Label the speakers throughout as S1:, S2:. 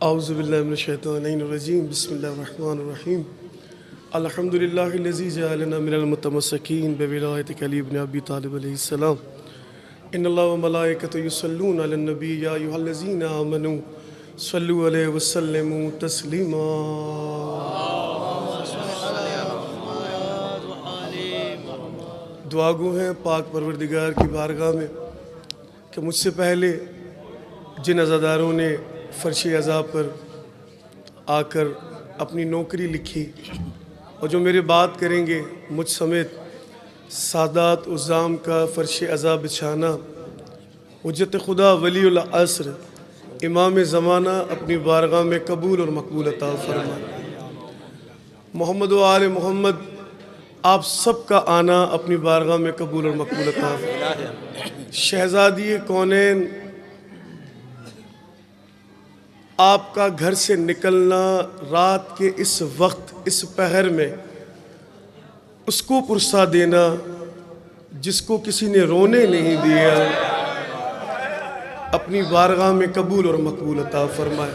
S1: औज़ुबिल्लाहिमिनश्शैतानिर्रजीम बिस्मिल्लाहिर्रहमानिर्रहीम अल्हम्दुलिल्लाहिल्लज़ी जअलना मिनल मुतमस्सिकीन बिविलायति अली इब्न अबी तालिब अलैहिस्सलाम इन्नल्लाह व मलाइकतहु युसल्लूना अलन नबी या अय्युहल्लज़ीना आमनू सल्लु अलैहि व सल्लिमू तस्लीमा। दुआ गो हैं पाक परवरदिगार की बारगाह में कि मुझसे पहले जिन अज़ादारों ने फ़र्श अज़ा पर आकर अपनी नौकरी लिखी और जो मेरे बात करेंगे मुझ समेत सादात उज़्ज़ाम का फ़र्श अज़ा बिछाना, हुज्जत खुदा वलीउल अस्र इमाम ज़माना अपनी बारगाह में कबूल और मकबूल अता फरमा। मोहम्मद व आले मोहम्मद आप सब का आना अपनी बारगाह में कबूल और मकबूल अता फरमा। शहज़ादी कौनैन आपका घर से निकलना रात के इस वक्त इस पहर में उसको पुरसा देना जिसको किसी ने रोने नहीं दिया, अपनी बारगाह में कबूल और मकबूल अता फरमाए।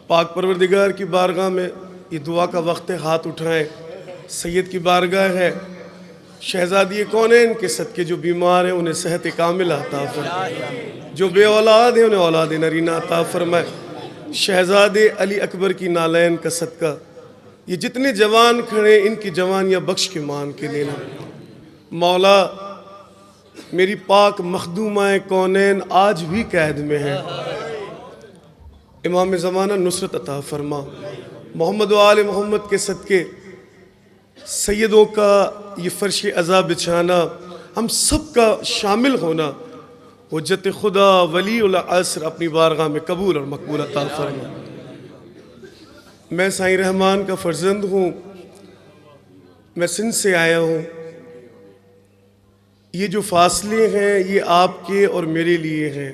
S1: पाक परवरदिगार की बारगाह में ये दुआ का वक्त है, हाथ उठाएं। सैयद की बारगाह है, शहज़ादी कौनैन के सदके जो बीमार हैं उन्हें सेहत कामिल अता फरमाए, जो बे औलाद हैं उन्हें औलाद नरीना अता फरमाए। शहज़ादे अली अकबर की नालैन का सदका ये जितने जवान खड़े इनकी जवानियाँ बख्श के मान के लेना। मौला मेरी पाक मखदूमाए कौनैन आज भी कैद में है, इमाम ज़माना नुसरत अता फरमा। मोहम्मद व आले मोहम्मद के सदके सैयदों का ये फ़र्श अज़ा बिछाना, हम सब का शामिल होना, हुज्जत खुदा वलीउल अस्र अपनी बारगाह में कबूल और मकबूल अता फरमा। मैं साईं रहमान का फ़र्जंद हूँ, मैं सिंध से आया हूँ। ये जो फासले हैं ये आपके और मेरे लिए हैं।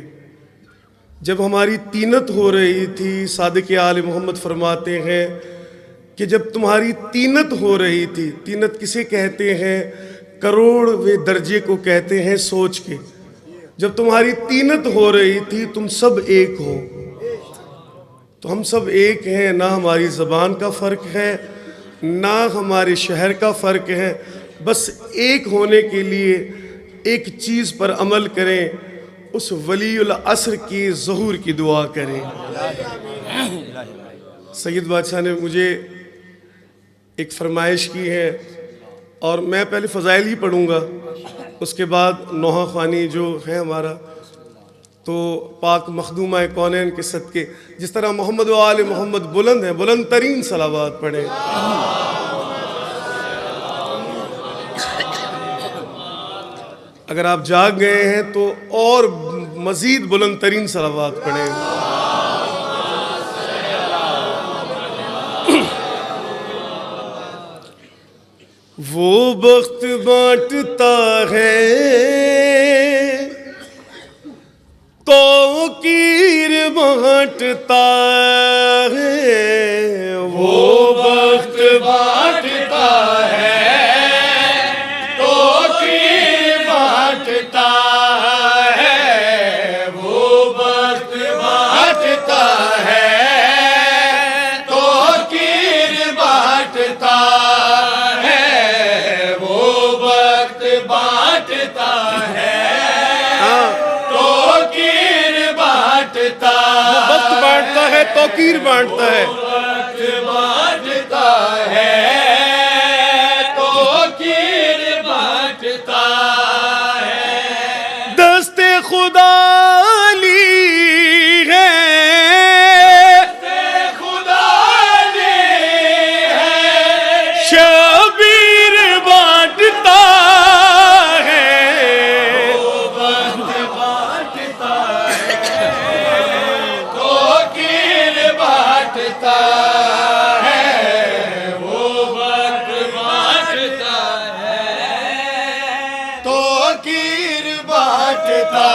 S1: जब हमारी तीनत हो रही थी, सादिक़ आले मोहम्मद फरमाते हैं कि जब तुम्हारी तीनत हो रही थी, तीनत किसे कहते हैं? करोड़वें दर्जे को कहते हैं सोच के। जब तुम्हारी तीनत हो रही थी तुम सब एक हो, तो हम सब एक हैं, ना हमारी ज़बान का फ़र्क है ना हमारे शहर का फ़र्क है। बस एक होने के लिए एक चीज़ पर अमल करें, उस वलीउल अस्र की ज़हूर की दुआ करें। सैयद बादशाह ने मुझे एक फरमाइश की है और मैं पहले फ़ज़ाइल ही पढ़ूँगा, उसके बाद नोहा ख़वानी जो है हमारा, तो पाक मखदूमा कौनैन के सदके जिस तरह मोहम्मद व आले मोहम्मद बुलंद हैं, बुलंद तरीन सलावात पढ़ें। अगर आप जाग गए हैं तो और मज़ीद बुलंद तरीन सलावात पढ़ें। वो बख्त बांटता है तो कीर बांटता है, वो बख्त बांटता है तो कीर बांटता है, वो बख्त बांटता है तो कीर बांटता है, तो कीर बांटता है, बांटता है तो कीर बांटता है। दस्ते खुदा ली है, दस्ते खुदा ली है, शबीर बांटता है, वो बख्त बांटता है वो बख्त बांटता है तो कीर बांटता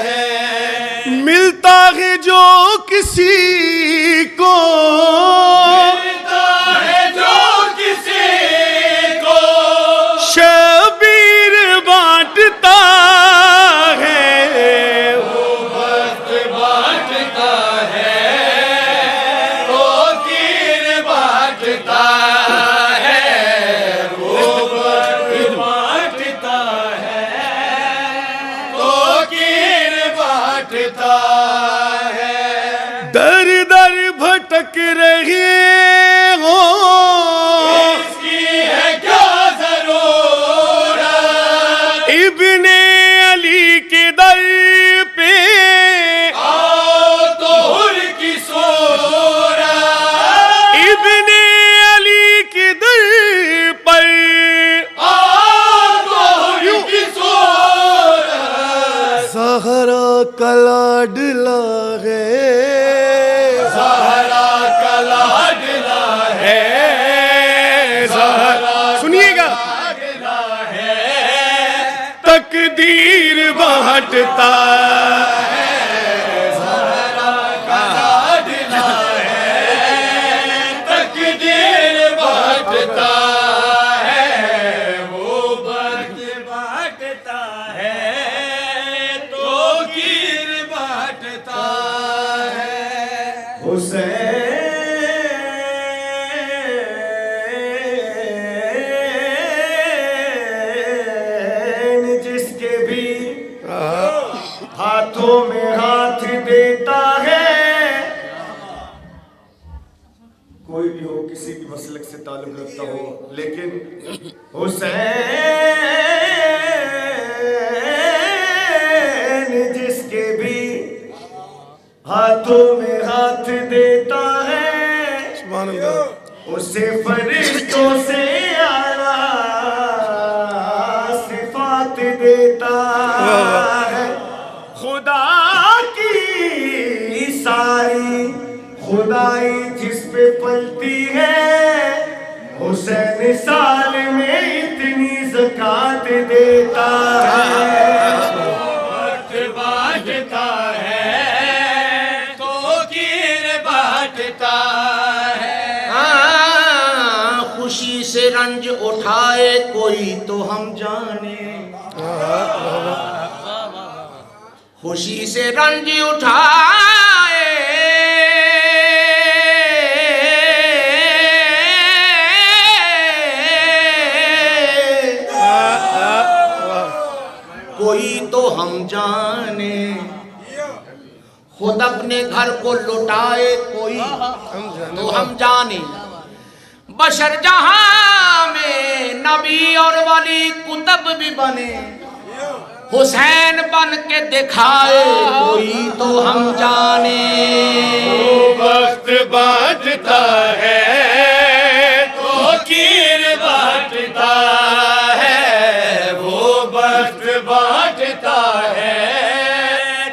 S1: है। मिलता है जो किसी को, मिलता है जो किसी को, शबीर बांटता है, वो बख्त बांटता है। भटक रहे हो,
S2: इसकी है क्या जरूरत,
S1: इब्ने अली के दर पे
S2: आओ तो हुर की सूरत,
S1: इब्ने अली के दर पर
S2: आओ तो हुर की सूरत,
S1: ज़हरा का लाडला है,
S2: ज़हरा का लाडला है,
S1: ज़हरा सुनिएगा,
S2: लाडला है,
S1: तकदीर बांटता
S2: है, ज़हरा का लाडला है, तकदीर बांटता है, वो बख्त बांटता है, तो गिर बांटता है। हुसैन जिसके भी हाथों में हाथ देता है, कोई भी हो, किसी भी मसलक से ताल्लुक रखता हो, लेकिन हुसैन जिसके भी हाथों में हाथ देता है,
S1: सुभान अल्लाह,
S2: उसे फरिश्तों से आला सिफात देता है। खुदा की सारी खुदाई जिस पे पलती है, हुसैन साल में इतनी ज़कात देता है, वक्त बांटता है, तो गिर बांटता है। खुशी से रंज उठाए कोई तो हम जाने, खुशी से रंज उठाए कोई तो हम जाने, खुद अपने घर को लुटाए कोई तो हम जाने, बशर जहां में नबी और वली कुतब भी बने, हुसैन बन के दिखाए कोई तो हम जाने। वो वक्त बांटता है, तो कीर बांटता है, वो वक्त बांटता है,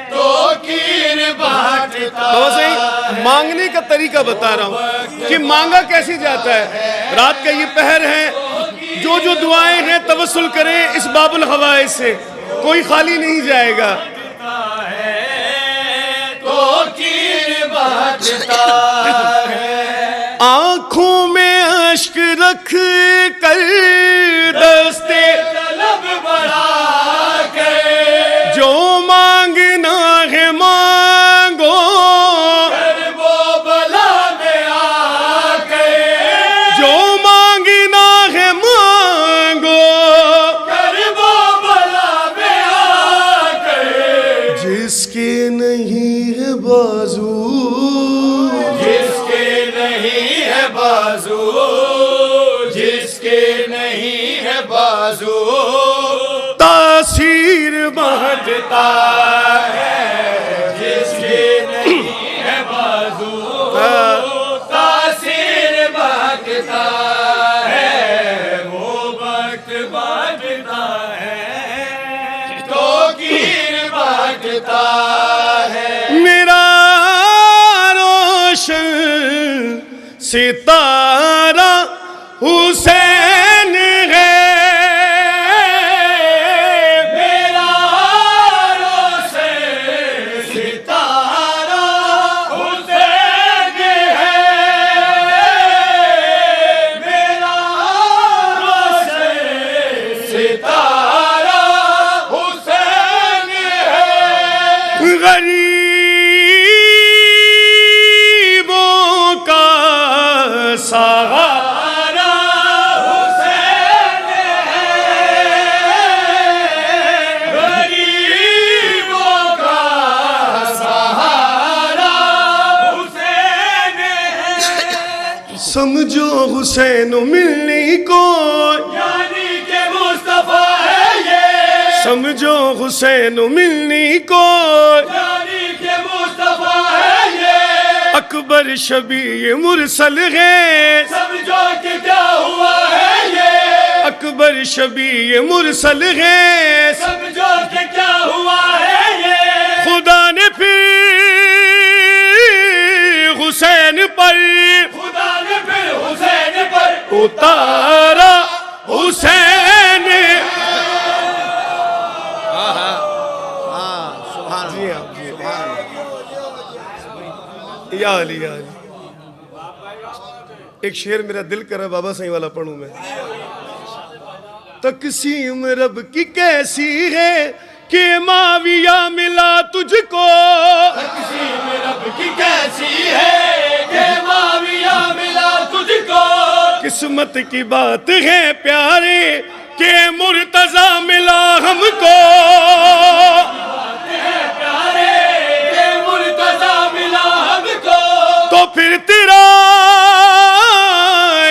S2: तो कीर बांटता
S1: बाबा सही मांगने का तरीका बता रहा हूँ कि मांगा कैसे जाता है। रात का ये पहर है, जो जो दुआएं हैं तवस्सुल करें इस बाबुल हवाए से, कोई खाली नहीं जाएगा।
S2: तो कीर बांटता है,
S1: आंखों में अश्क रख कर दस्ते
S2: तलब बढ़ा के,
S1: जो मांगना है मांगो,
S2: वो बला में आके,
S1: जो मांगना है मांगो,
S2: वो बला में आके,
S1: जिसके नहीं है बाजू,
S2: जिसके नहीं है बाजू, जिसके नहीं है बाजू,
S1: तासीर
S2: बांटता है, जिसके नहीं है बाजू, तासीर बांटता है, वो वक्त बांटता है, तो कीर बांटता है।
S1: मेरा रोशन सितारा हुसैन है,
S2: मेरा रोशन सितारा हुसैन है, मेरा रोशन सितारा हुसैन है,
S1: गरीबों का सहारा समझो हुसैन मिलने को,
S3: यानी के मुस्तफा है ये,
S1: समझो हुसैन मिलने को,
S3: यानी के मुस्तफा है ये,
S1: अकबर शबी मुरसल है,
S3: समझो कि क्या हुआ है ये,
S1: अकबर शबी मुरसल है,
S3: समझो कि क्या हुआ है ये,
S1: खुदा ने फिर हुसैन पर
S3: खुदा ने फिर हुसैन पर
S1: उतारा हुसैन। जी हाँ, जी या अली, या अली। एक शेर मेरा दिल करा बाबा साईं वाला पढ़ूं मैं। तकसीम रब की कैसी है कि माविया मिला तुझको,
S3: तकसीम रब की कैसी है कि माविया मिला तुझको,
S1: किस्मत की बात है प्यारे के मुर्तजा मिला हमको,
S3: प्यारे के मुर्तजा मिला हमको,
S1: तो फिर तेरा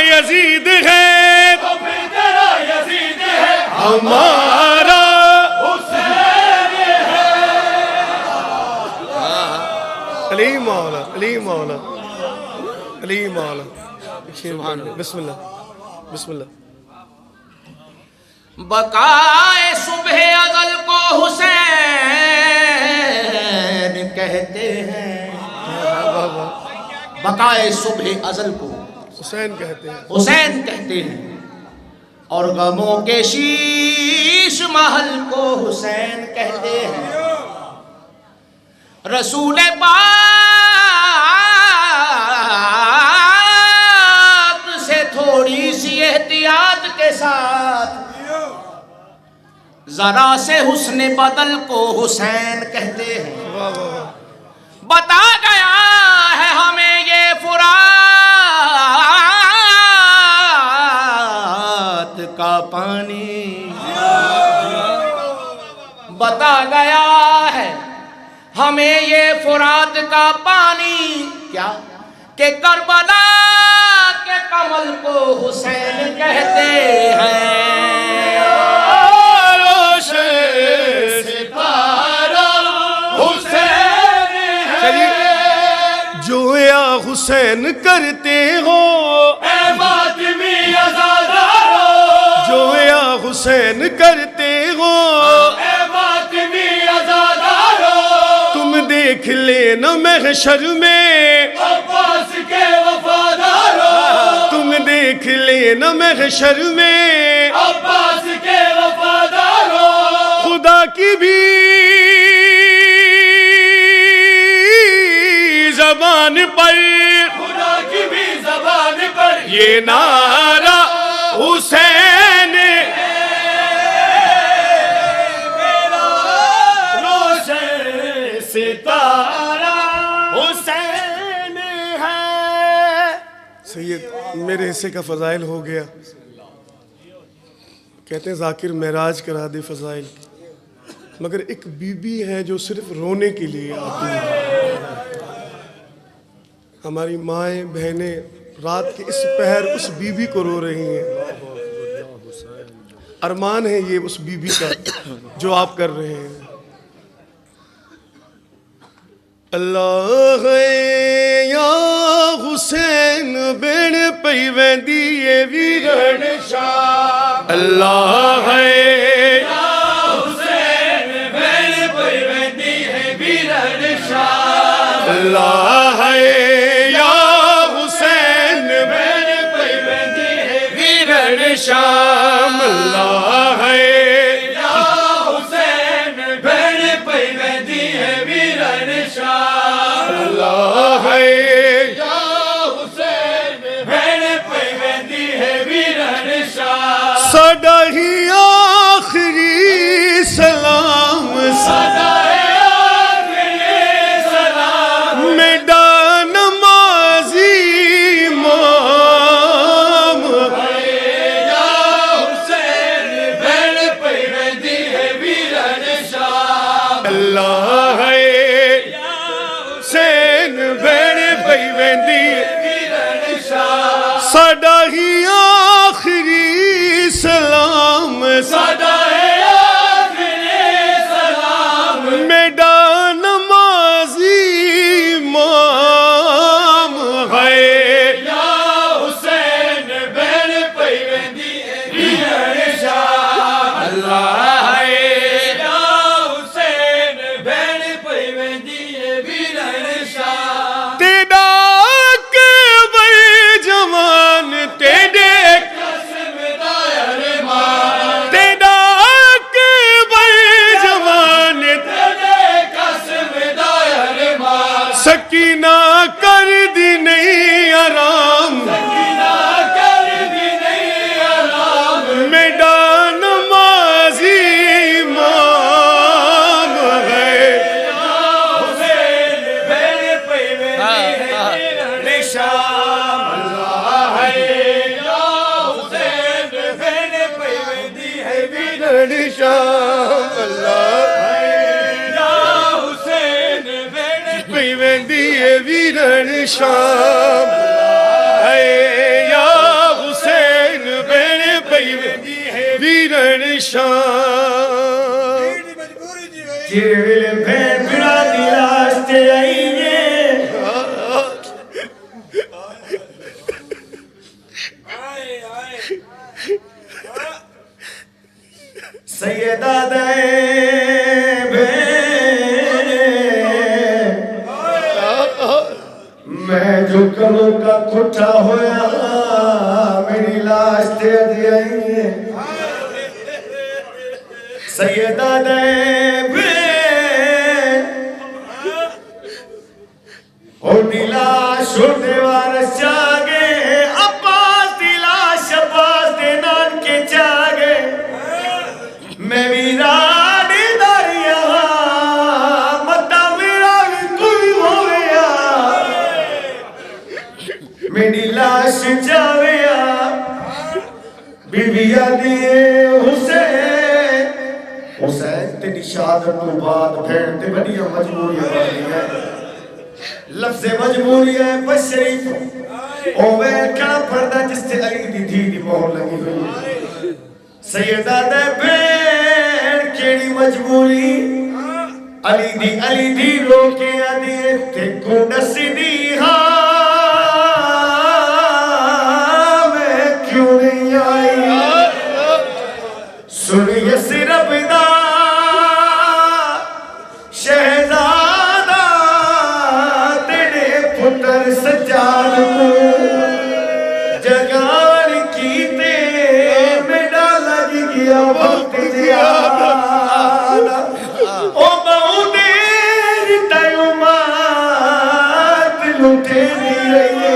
S1: यजीद है,
S3: तो फिर तेरा यजीद है,
S1: हमारा
S3: हुसैन है।
S1: अली मौला, अली मौला, अली मौला। बिस्मिल्लाह, बिस्मिल्लाह।
S4: बकाए सुबह अज़ल को हुसैन कहते हैं, बकाए सुबह अज़ल को
S1: हुसैन कहते हैं,
S4: हुसैन कहते हैं, और गमों के शीश महल को हुसैन कहते हैं। रसूल पाक से थोड़ी सी एहतियात के साथ जरा से हुस्न बदल को हुसैन कहते हैं। बता गया है हमें ये फुरात का पानी, बता गया है हमें ये फुरात का पानी, क्या कि करबला के कमल को हुसैन कहते हैं।
S1: जो या हुसैन करते हो,
S3: मातमी अज़ादारो,
S1: जो या हुसैन करते हो,
S3: मातमी अज़ादारो,
S1: तुम देख लेना महशर में,
S3: अब्बास के वफादारो,
S1: तुम देख लेना महशर में,
S3: अब्बास के वफादारो,
S1: खुदा की भी ज़बान पर,
S3: खुदा की भी ज़बान पर
S1: ये नारा हुसैन
S3: मेरा रोशन सितारा
S1: हुसैन है। सैयद मेरे हिस्से का फ़ज़ाइल हो गया। कहते हैं ज़ाकिर महराज करा दे फ़ज़ाइल, मगर एक बीबी है जो सिर्फ रोने के लिए आती है। हमारी माएँ बहनें रात के इस पहर उस बीबी को रो रही हैं। अरमान है ये उस बीबी का जो आप कर रहे हैं। अल्लाह या हुसैन बेण पई वेंदी ए वीरन शाह, अल्लाह
S3: हुसैन बैल पे वेंदी है वीरन शाह,
S1: अल्लाह या हुसैन
S3: बैल पे वेंदी है
S1: वीरन शाम, अल्लाह
S3: या हुसैन बैल पे वेंदी है वीरन शाह,
S1: अल्लाह
S3: या हुसैन बैल पे वेंदी है वीरन शाह,
S1: साडा ही आखिरी सलाम
S3: सदाए आखिरी सलाम,
S1: मेरा नमाजी इमाम,
S3: या हुसैन बैल पे वेंदी है वीरन शाह,
S1: अल्लाह हुसैन बेण पई वेंदी
S3: वीरन शाह,
S2: शाम
S3: अल्लाह है या हुसैन भेड़ पैवेंदी है वीरन
S1: शाम अल्लाह
S3: या हुसैन भेड़
S1: पैवेंदी है वीरन शाम है या हुसैन भेड़ पैवेंदी है वीरन शाम
S2: चिरविल भेड़ बिना दिलास ते आईए सैयदा दे मैं जो कमों का खुटा होया मेरी लाश ते आई सैयदा दे और नीलाश उड़ने वारस जागे अब्बास दिलाश अब्बास दे नान के जागे मैं वीरानी दारिया मता वीरानी कोई होया मेरी लाश जावेया बीबिया दिए हुसैन हुसैन तेरी शहादत तो बाद फिर ते बड़िया मजबूरियां बनी है लफ्ज़ मजबूरी है बस शरीफ ओ वे क्या पर्दा जिससे अली दी थी दी मोहर लगी हुई सैयदा दे भेड़ केड़ी मजबूरी अली दी रोके आदि ते को नसीदी हाँ मैं क्यों नहीं आई सुन यसरब दा शहजादा तेरे पुत्र सज्जाद को जगान की ते मेरा लग गया वक्त ज्यादा ओ बहु देर तय मात लुटे दी रही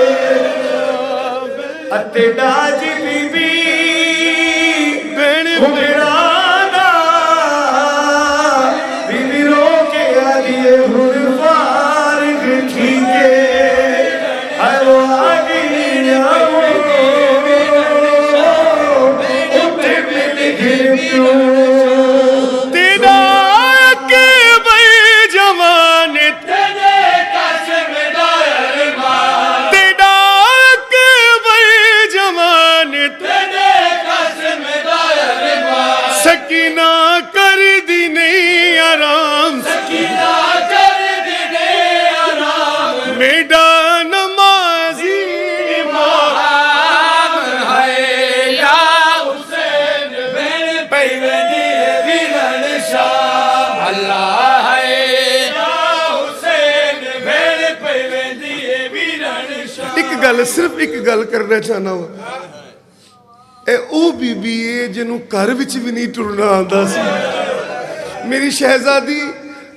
S2: अते डाज बीबी हुगराना बीबी रो के आदिए हुर फारिग ठीके हरो आगी उठे मिल गिर
S1: तेरा के भाई जवान
S3: तेरे कसम दायर मां
S1: तेरा के भाई जवान
S3: तेरे कसम दायर मां
S1: सकीना कर दी नहीं आराम
S3: सकीना कर दे आराम
S1: मेरा नमाजी
S3: इमाम है या हुसैन भेड़ पैवेंदी है वीरन शाह अल्लाह है या हुसैन भेड़ पैवेंदी है वीरन शाह
S1: एक गल सिर्फ एक गल करना चाहना वा ਇਹ ਉਹ ਬੀਬੀ ਏ ਜਿਹਨੂੰ ਘਰ ਵਿੱਚ ਵੀ ਨਹੀਂ ਟੁਰਨਾ ਆਉਂਦਾ ਸੀ ਮੇਰੀ ਸ਼ਹਿਜ਼ਾਦੀ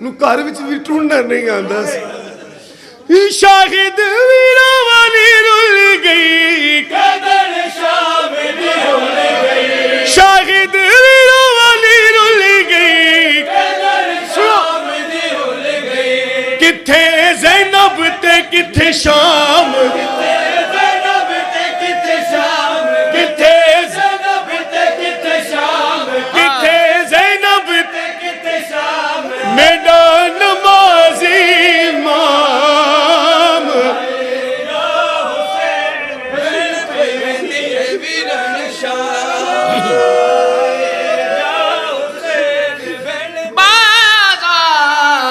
S1: ਨੂੰ ਘਰ ਵਿੱਚ ਵੀ ਟੁਰਨਾ ਨਹੀਂ ਆਉਂਦਾ ਸੀ ਸ਼ਾਹਿਦ ਵੀਰਾਂ ਵਾਲੀ ਰੁੱਲ ਗਈ
S3: कदर शाम दी भूल गई
S1: ਸ਼ਾਹਿਦ ਵੀਰਾਂ ਵਾਲੀ ਰੁੱਲ ਗਈ
S3: कदर शाम दी भूल गई
S1: ਕਿੱਥੇ ਜ਼ੈਨਬ ਤੇ ਕਿੱਥੇ ਸ਼ਾਮ
S3: ज़ैनब ते किथे शाम
S1: ਕਿੱਥੇ
S3: ज़ैनब ते किथे शाम
S1: ਕਿੱਥੇ ਜ਼ੈਨਬ
S3: ते किथे शाम
S1: ਮੇਰਾ ਨਮਾਜ਼ੀ ਇਮਾਮ
S3: पैवेंदी है वीरन शाह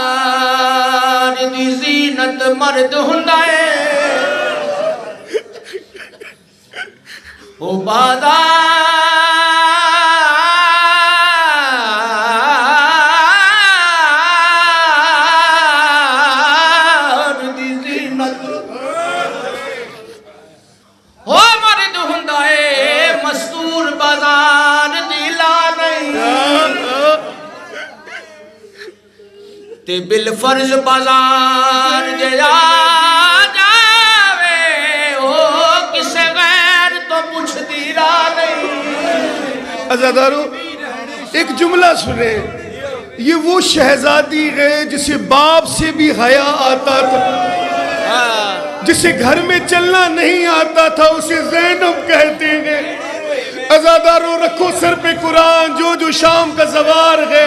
S4: बाज़ार दी ज़ीनत मर्द हुंदा है ओ बाज़ार दी ज़ीनत हो मर्द हुंदा है मस्तूर बाज़ार दी ला नहीं ते बिल फर्ज बाजार जया जावे ओ किसे गैर तो पुछदी रा नहीं
S1: अज़ादारों एक जुमला सुने ये वो शहजादी है जिसे बाप से भी हया आता था जिसे घर में चलना नहीं आता था उसे ज़ैनब कहते हैं। अज़ादारों रखो सर पे कुरान, जो शाम का सवार है,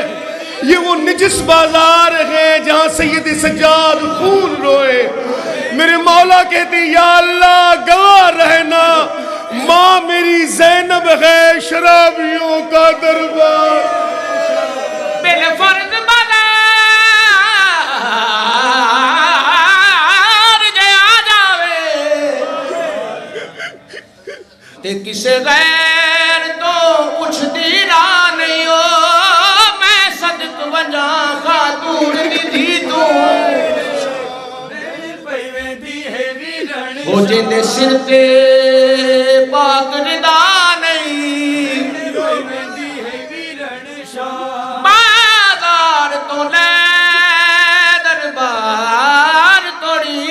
S1: ये वो निजिस बाजार है जहां सैयद सज्जाद खून रोए। मेरे मौला कहते या अल्लाह गवाह रहना, माँ मेरी ज़ैनब है शराबियों का दरबार।
S4: बेलफर्ज बाजार जया जावे ते किसे गैर तो कुछ दीरा नहीं हो। मैं सदक वजा खातून दी तू हो जिंदे सिर ते पाक रिदा नहीं। बाजार तो ले दरबार तोड़ी,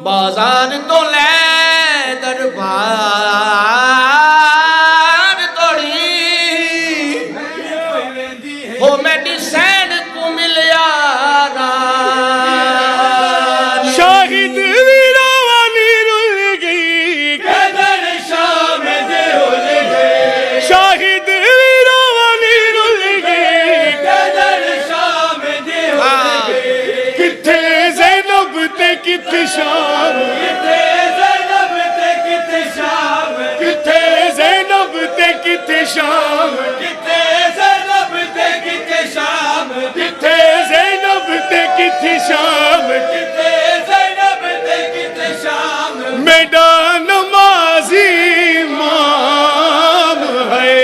S4: बाजार तो ले दरबार तोड़ी। हो मेडिसिन को मिलिया
S1: शाहिद वीरा वाली रुल गई,
S3: कदर शाम दे रुल गए,
S1: शाहिद वीरा वाली रुल गई,
S3: कदर शाम दे रुल गए।
S1: किथे ज़ैनब ते किथे शाम,
S3: किथे ज़ैनब ते किथे शाम,
S1: किथे ज़ैनब ते किथे शाम,
S3: किथे ज़ैनब ते किथे शाम,
S1: किथे ज़ैनब ते किथे शाम।
S3: किथे ज़ैनब ते किथे शाम।
S1: मेरा नमाजी इमाम है,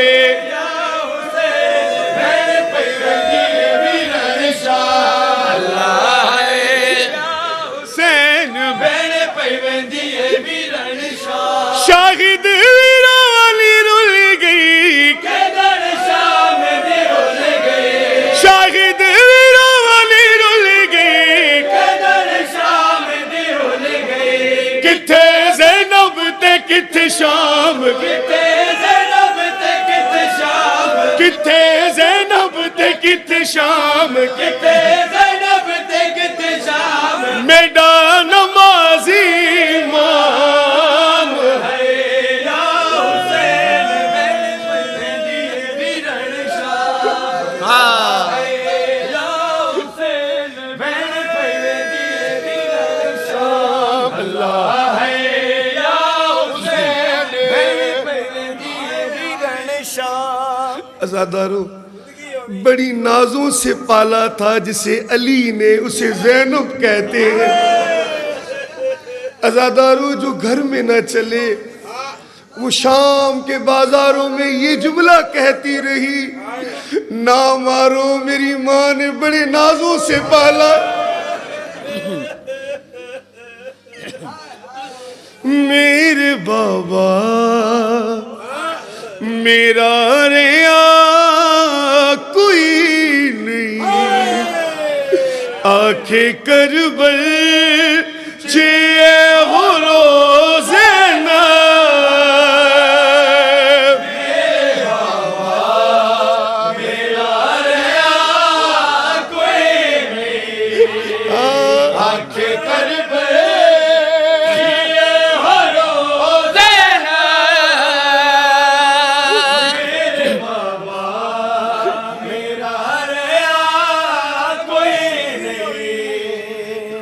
S3: या हुसैन भैन पैगंदी वीरन शाह।
S4: अल्लाह
S1: हुसैन
S3: भैन पैगंदी वीरन शाह।
S1: शाहिद वीरा वाली रुल गई,
S3: कदर शाम दे रुल गए,
S1: शाहिद वीरा वाली रुल गई।
S3: कदर शाम दे रुल गए।
S1: किथे ज़ैनब ते किथे शाम,
S3: किथे ज़ैनब ते किथे शाम,
S1: किथे ज़ैनब ते किथे शाम।
S3: किथे ज़ैनब ते किथे शाम।
S1: मेरा नमाजी इमाम है,
S3: या हुसैन भैन पैगंदी वीरन शाह। या हुसैन भैन पैगंदी वीरन शाह। अल्लाह है या हुसैन भैन पैगंदी वीरन शाह।
S1: अज़ादारों बड़ी नाजों से पाला था जिसे अली ने, उसे ज़ैनब कहते हैं। अज़ादारों जो घर में न चले वो शाम के बाजारों में ये जुमला कहती रही, ना मारो मेरी माँ ने बड़े नाजों से पाला। मेरे बाबा मेरा रिया कोई नहीं, आंखें करबल चे हो रोज़े ना।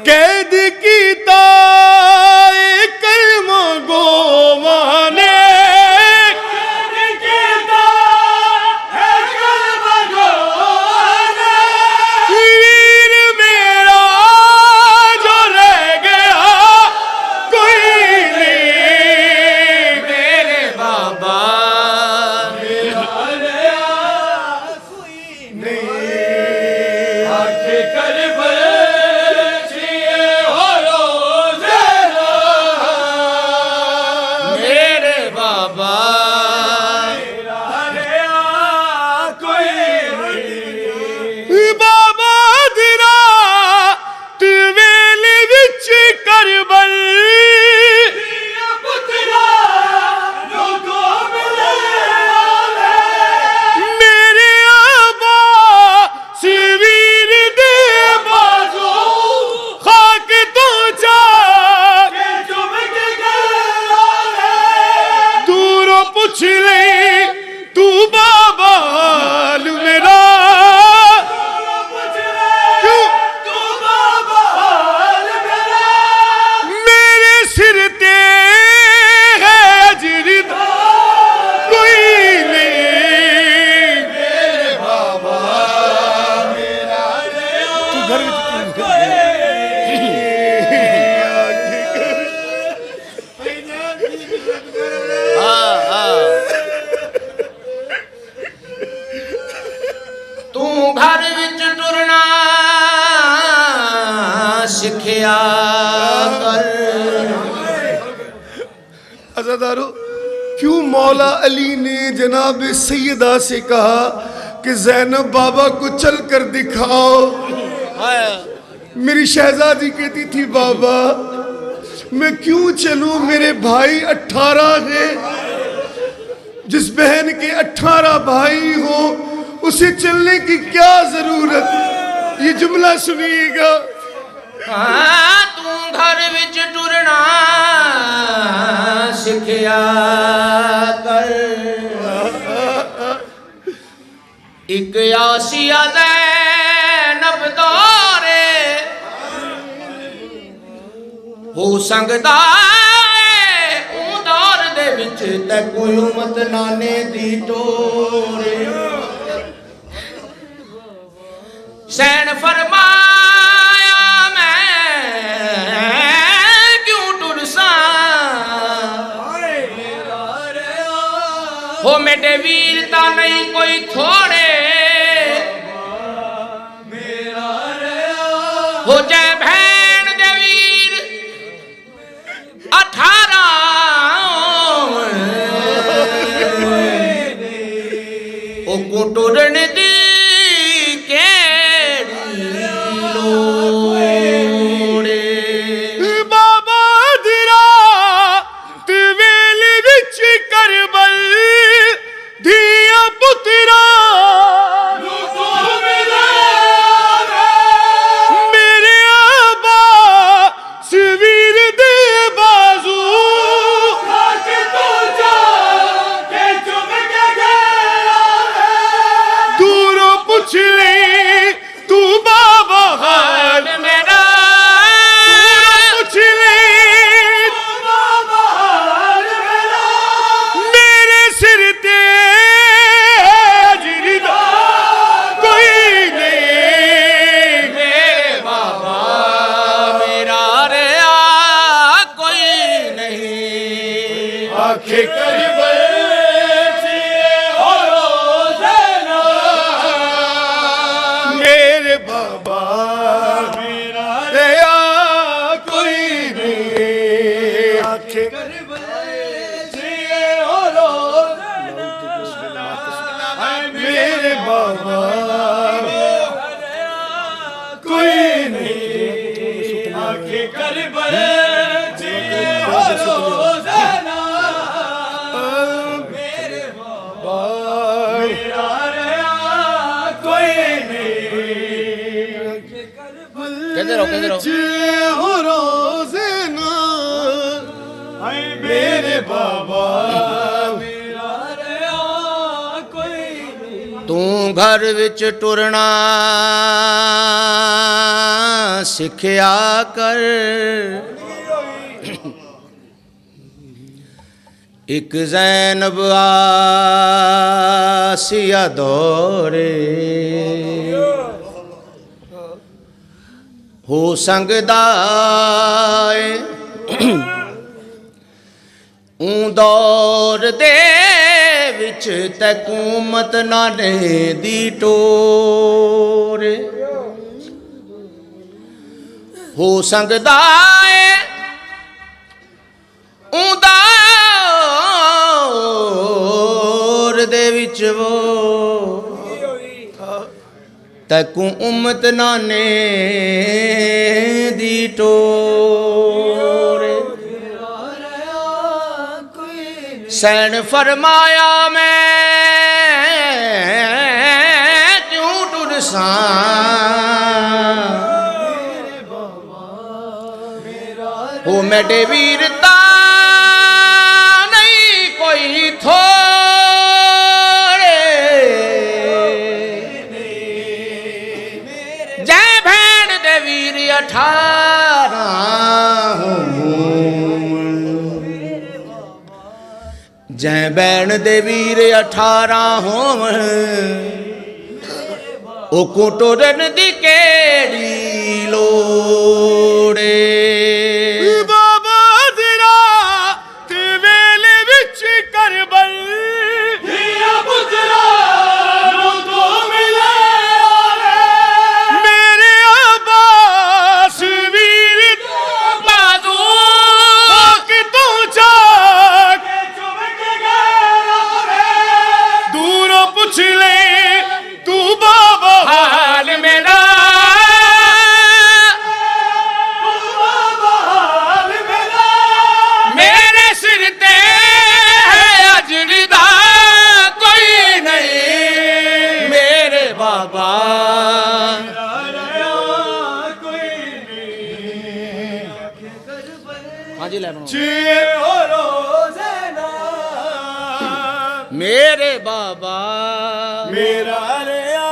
S1: कैद की ताए कलम गोवाने, वीर मेरा जो रह गया कोई नहीं।
S4: मेरे बाबा कर।
S1: अज़ादारो, क्यों मौला अली ने जनाब सैयदा से कहा कि ज़ैनब बाबा को चल कर दिखाओ? मेरी शहजादी कहती थी बाबा मैं क्यों चलूं, मेरे भाई 18 हैं। जिस बहन के 18 भाई हो उसे चलने की क्या जरूरत? ये जुमला सुनिएगा।
S4: हाँ तू घर विच टुरना सिखिया कर। एक आसिया ज़ैनब दौरे हो संगदा ओ दौर दे विच ते कोई उमत नाने दी टोरे। सैन फरमाया मैं क्यों टुरसा हो मेरे वीरता नहीं कोई थोड़े हो जाए भैन दे वीर 18 ओ को टुरन दी
S1: मेरे बाबा
S4: तू घर विच टुरना सिखिया कर। एक ज़ैनब आसिया दौरे हो संगदाए ऊं दौर दे विच तकूमत नाने दी टोरे हो संगदाए ऊं दौर दे विच वो तकू उम्मत नाने दी टोरे। सैन फरमाया मैं क्यों टुरसा हो मेरे वीरता नहीं कोई थोड़े जय भैन दे वीर 18 जै बैन दे वीर 18 होवन ओ को टुरन दी केड़ी लोड़े।
S1: बाबा तेरा ते वेले विच करबल
S3: दिया पुत्रा नु तू मिले
S1: मेरे अब्बास वीर
S4: ਹਾਂਜੀ ਲੈ ਬਣਾਓ
S3: जिए हो रोज़ाना
S4: मेरे बाबा
S3: मेरा रिया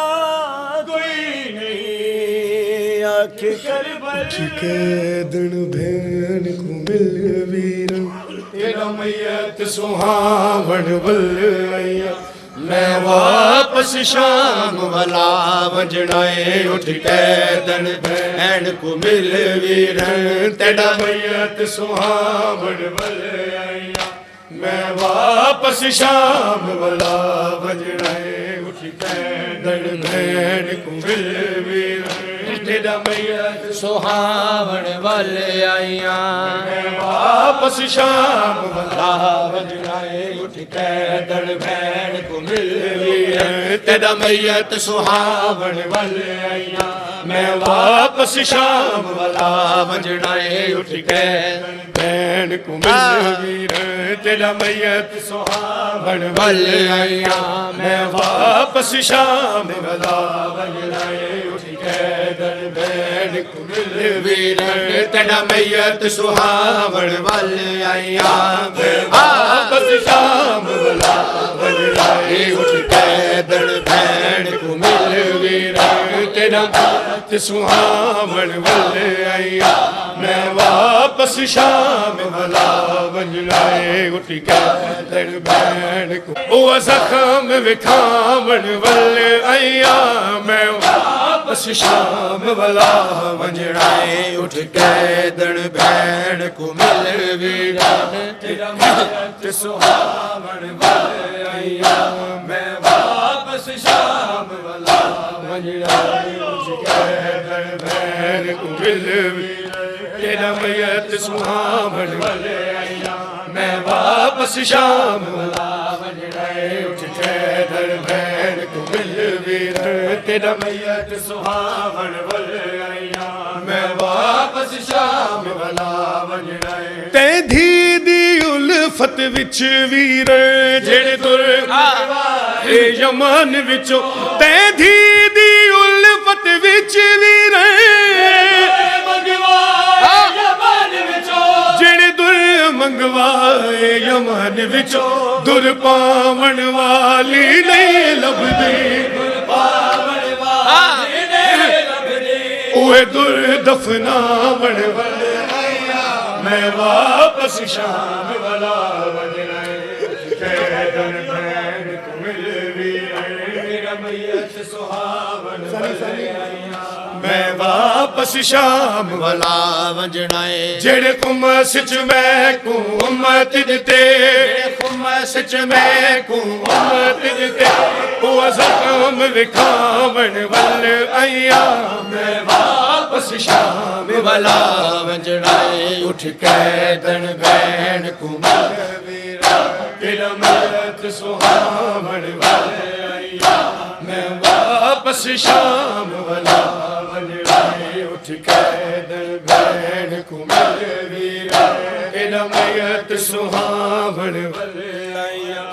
S3: कोई नहीं आँख करबल
S1: कैदन भैन को मिल वीरन
S3: तेरा मैयत सुहावण बलैया मैं वापस शाम वाला वजनाए उठ के दन भैन को मिल वीरन तेरा मैयत सुहावण बलैया मैं वापस शाम वाला वजनाए उठ के दन भैन को मिल वीरन तेरा मैयत
S4: सुहावण वल आईया
S3: मैं वापस शाम वाला वजनाए उठ के दन भैन को मिल वीरन तेरा मैयत सुहावण वल आईया मैं वापस शाम वाला वजनाए उठ के भैन को मिल वीरन तेरा मैयत सुहावण वल आईया मैं वापस शाम वाला वजनाए उठ के दन भैन को मिल वीरन तेरा मैयत सुहावण वल आईया मैं वापस शाम वाला वजनाए उठ के दन भैन को मिल वीरन तेरा मैयत सुहावण वल आईया मैं वापस शाम वाला वजनाए उठ के दन भैन को ओ जख्म विखावण वल आईया मैं वापस शाम वाला वजनाए उठ के दन भैन को मिल वीरन तेरा मैयत सुहावण वल आईया मैं वापस शाम वाला वजनाए उठ के दन भैन को मिल वीरन तेरा मैयत सुहावण वल आईया मैं वापस शाम वाला वजनाए उठ के दन भैन को मिल वीरन तेरा मैयत सुहावण वल आईया मैं वापस शाम वाला वजनाए
S1: तै धी दी उल्फत विच वीर जेड़े तुर ए यमन विचों तै धी दी उल्फत विच वीर जेड़े दुर मंगवाए यमन विचों दुर पावण वाली नहीं लभदी ओए दुर दफनावण वाले मैं वापस शाम वाला वजनाए के दन भैन को मिल वीरन तेरा मैयत सुहावण मैं वापस शाम वाला
S3: वजनाए
S1: जेड़े कुमस च मैं को उम्मत दिते
S3: खुमस च मैं को
S1: उम्मत दिते ओ जख्म विखावण वल आईया मैं वापस शाम
S3: वाला वजनाए उठ के दन भैन को मिल वीरन
S1: तेरा मैयत सुहावण वल आईया मैं वापस शाम वाला वजनाए उठ के दन भैन को मिल वीरन तेरा मैयत सुहावण वल आईया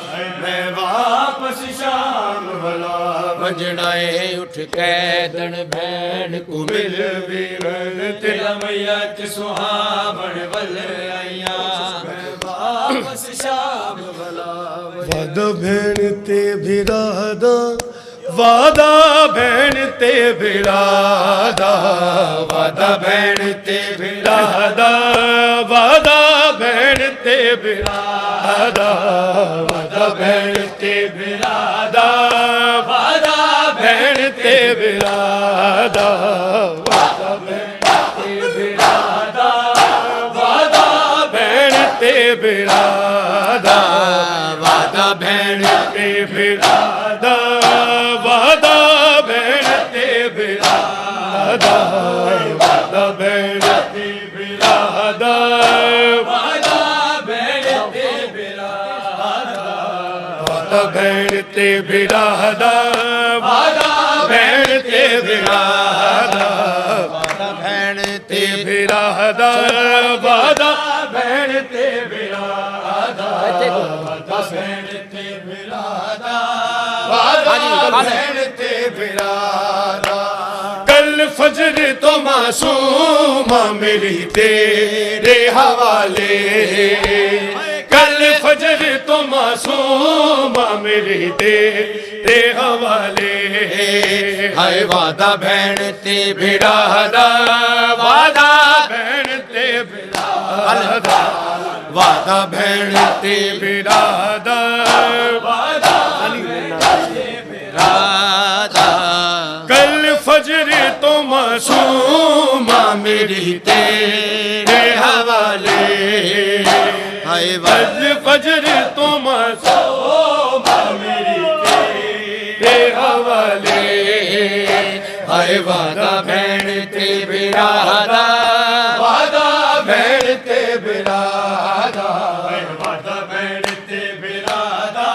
S1: मैं वापस शाम वाला
S3: वजनाए उठ के दन भैन को मिल वीरन तेरा मैयत सुहावण वल आईया मैं वापस शाम वाला
S1: वादा भैन ते बिरादा वादा भैन ते बिरादा वादा भैन ते बिरादा वादा भैन ते बिरादा वादा भैन ते बिरादा वादा भैन ते बिरादा वादा भैन ते बिरादा वादा भैन ते बिरादा
S3: वादा भैन
S1: ते बिरादा वादा भैन ते बिरादा वादा भैन ते बिरादा वादा भैन ते बिरादा वादा भैन ते बिरादा वादा भैन ते बिरादा वादा भैन ते बिरादा वादा भैन ते बिरादा वादा भैन ते बिरादा वादा भैन ते बिरादा कल
S3: फजर तो मासूमा मेरी तेरे हवाले, कल फजर तो मासूमा मेरी तेरे हवाले। हाय वादा भैन ते भिड़ादा, वादा भैन ते भिड़ादा, वादा भैन ते भिड़ादा, वादा भिड़ादा। कल फजर तो मासूमा मेरी तेरे हवाले, हाय फजर तो मासूमा मेरी तेरे हवाले। हाय वादा भैन ते बिरादा, वादा भैन ते बिरादा, वादा भैन ते बिरादा,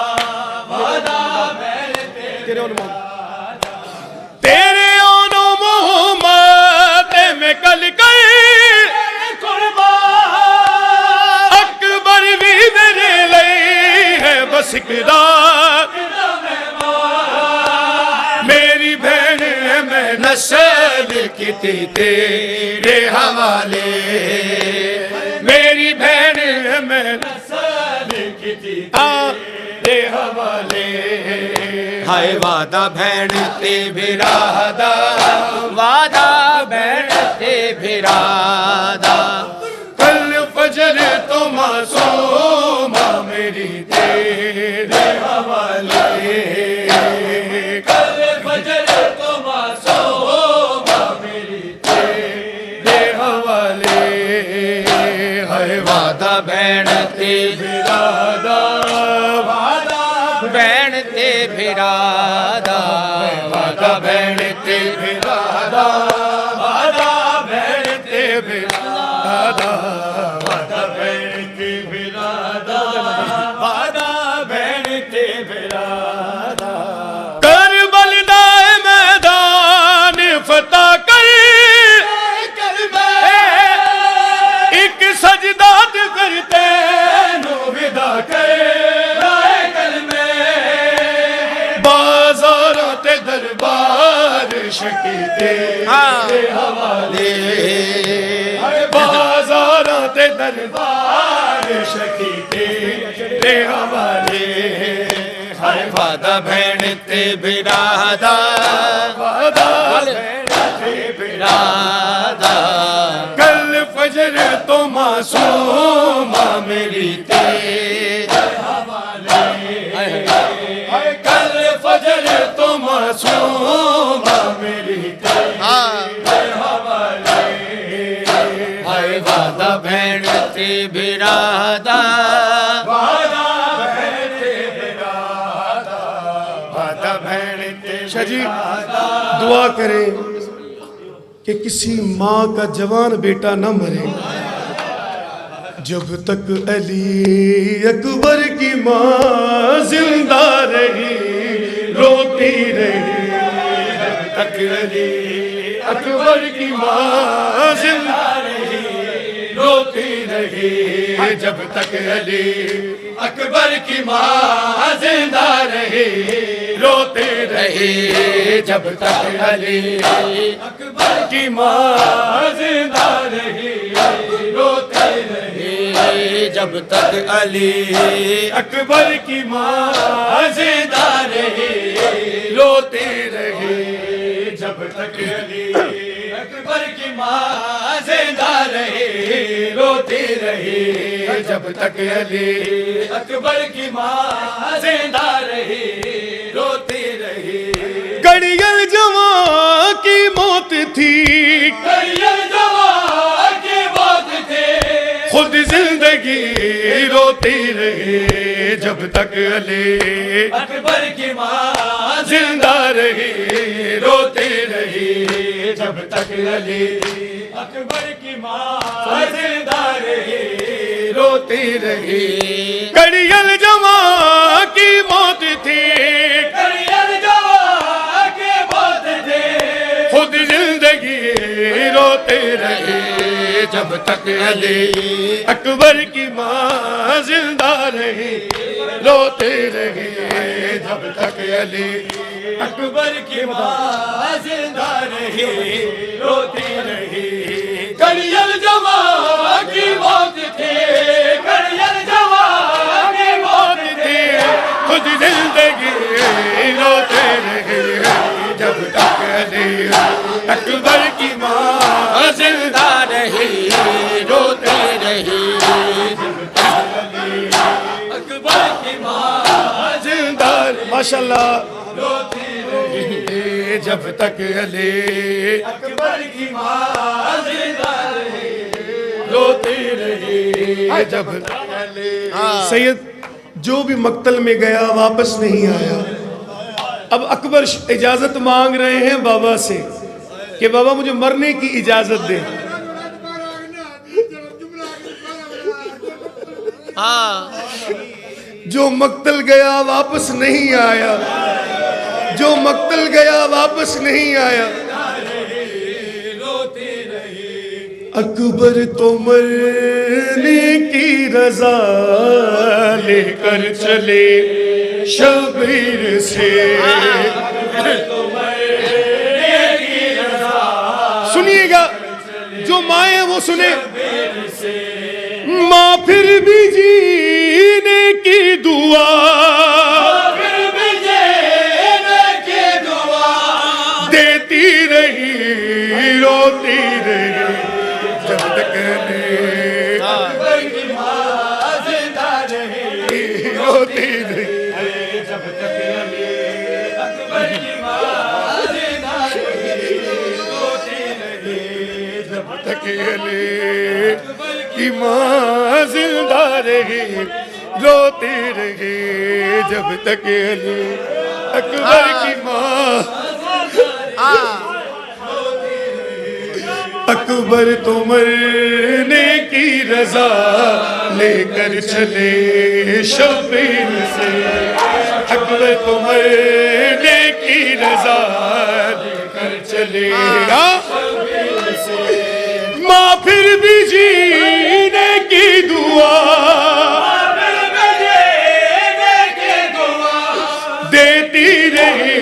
S3: वादा भैन ते बिरादा। तेरे ओनो मोहम्मद में कल गई कुर्बान, अकबर भी मेरे लिए है बस इकरार। मेरी बहन है मैं नस्ल की तेरे हवाले, मेरी बहन है मैं नस्ल की तेरे हवाले। हाय वादा भैन ते बिरादा, वादा भैन ते बिरादा। कल फजर तो मासूमा मेरी तेरे हवाले, कल फजर तो मासूमा मेरी तेरे हवाले। हाय वादा भैन ते बिरादा, वादा भैन ते बिरादा, वादा भैन ते बिरादा, वादा भैन ते बिरादा, वादा भैन ते बिरादा, वादा भैन ते बिरादा। करबल दा मैदान फतह कर, एक सजदा करते नो विदा कर। दरबार शकी तेरे हवाले, बाजारां ते दरबार शकी तेरे हवाले। हाय वादा भैन ते बिरादा, वादा भैन ते बिरादा। कल फजर तो मासूमा मेरी तेरे हवाले, कल फजर तो मासूमा मेरी तेरे हवाले। हाय वादा भैन ते बिरादा, वादा भैन ते बिरादा, वादा भैन ते
S1: जी दुआ करें कि किसी माँ का जवान बेटा न मरे, जब तक अली अकबर की माँ जिंदा रही रोती रही, जब तक अली अकबर की माँ जिंदा रही रोती रही, जब तक अली अकबर की माँ जिंदा रही रोते रही, जब तक अली अकबर की माँ जिंदा रही रोते रही, जब तक अली अकबर की माँ जिंदा रही रोते रही, जब तक अली अकबर की माँ जिंदा रही रोती रही, जब तक अली अकबर की माँ जिंदा रही रोती रही। घड़ियल जवां की मौत थी, घड़ियल जवां की मौत थी, खुद जिंदगी रोती रही, जब तक अली अकबर की माँ जिंदा रही रोती रही, जब तक अली अकबर की माँ जिंदा रही रोती रही। घड़ियल जवां की मौत थी, घड़ियल जवां की मौत थी, खुद जिंदगी रोते रहे, जब तक अली अकबर की माँ जिंदा रही रोते रहे, जब तक अली
S3: अकबर की माँ जिंदा रही रोती रही। कड़ियल जवां की मौत थी, कड़ियल जवां की मौत थी, खुद जिंदगी रोते रहे जब तक अली अकबर की माँ जिंदा रही रोते रही। अकबर की माँ जिंदा
S1: माशाल्लाह।
S3: रोती रही जब तक अली अकबर की माँ जिंदा रही रोती रही जब तक अली।
S1: सैयद जो भी मक्तल में गया वापस नहीं आया। अब अकबर इजाजत मांग रहे हैं बाबा से कि बाबा मुझे मरने की इजाजत दे। जो मक्तल गया वापस नहीं आया, जो मक्तल गया वापस नहीं आया। अकबर तो मरने की रजा लेकर चले शबीर से। सुनिएगा, जो माँ है वो सुने। माँ फिर भी जीने की दुआ,
S3: फिर भी जीने की दुआ
S1: देती रही रोती रही जब तक
S3: अकबर की माँ जिंदा रही
S1: रोती रही।
S3: जब तक अली अकबर की माँ जिंदा रही रोती रही। जब
S1: तक अली की माँ जिंदा रही रोती रही जब तक अली अकबर की माँ। अकबर तो मरने की रजा लेकर चले शबीर से। अकबर तो मरने की रजा लेकर चले माँ फिर भी जीने की दुआ, देती रही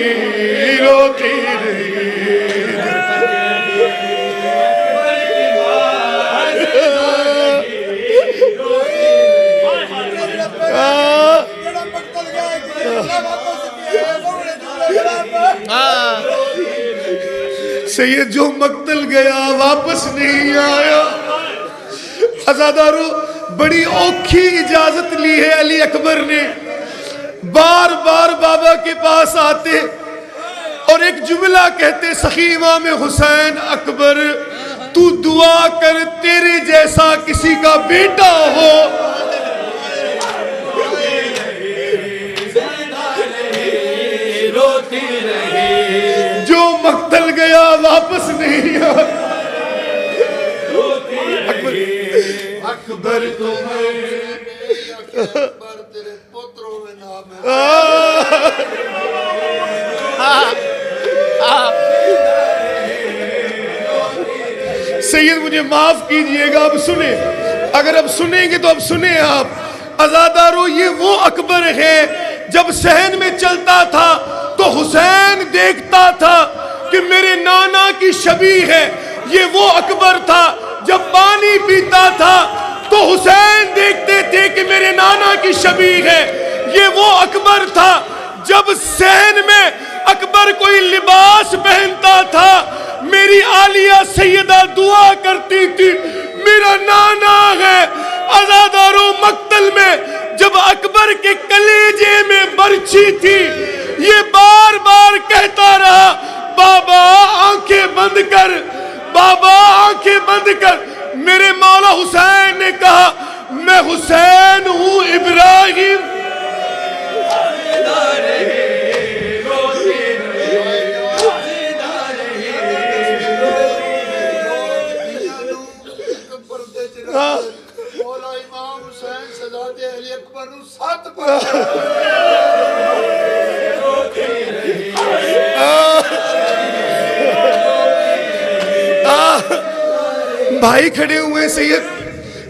S1: रोती रही। सैयद जो मक्तल गया वापस नहीं आया। अज़ादारों, बड़ी औखी इजाजत ली है अली अकबर ने। बार बार बाबा के पास आते और एक जुमला कहते, सखी इमाम हुसैन अकबर तू दुआ कर तेरे जैसा किसी का बेटा हो।
S3: रोती रही
S1: जो मक्तल गया वापस नहीं आया।
S3: अकबर
S5: अकबर तेरे पुत्रों में नाम है।
S1: सैयद मुझे माफ कीजिएगा, अब सुने। अगर अब सुनेंगे तो अब सुने आप। अज़ादारों, ये वो अकबर है जब सहन में चलता था तो हुसैन देखता था कि मेरे नाना की शबीह है। ये वो अकबर था जब पानी पीता था तो हुसैन देखते थे कि मेरे नाना की शबीह है। ये वो अकबर था जब सहन में अकबर कोई लिबास पहनता था, मेरी आलिया सैयदा दुआ करती थी मेरा नाना है। अज़ादारों, मक्तल में जब अकबर के कलेजे में बर्छी थी, ये बार बार कहता रहा बाबा आंखें बंद कर, बाबा आंखें बंद कर। मेरे मौला हुसैन ने कहा मैं हुसैन हूं इब्राहिम।
S5: मौला इमाम हुसैन सजादे अली अकबर नु 7
S1: भाई खड़े हुए हैं सैयद,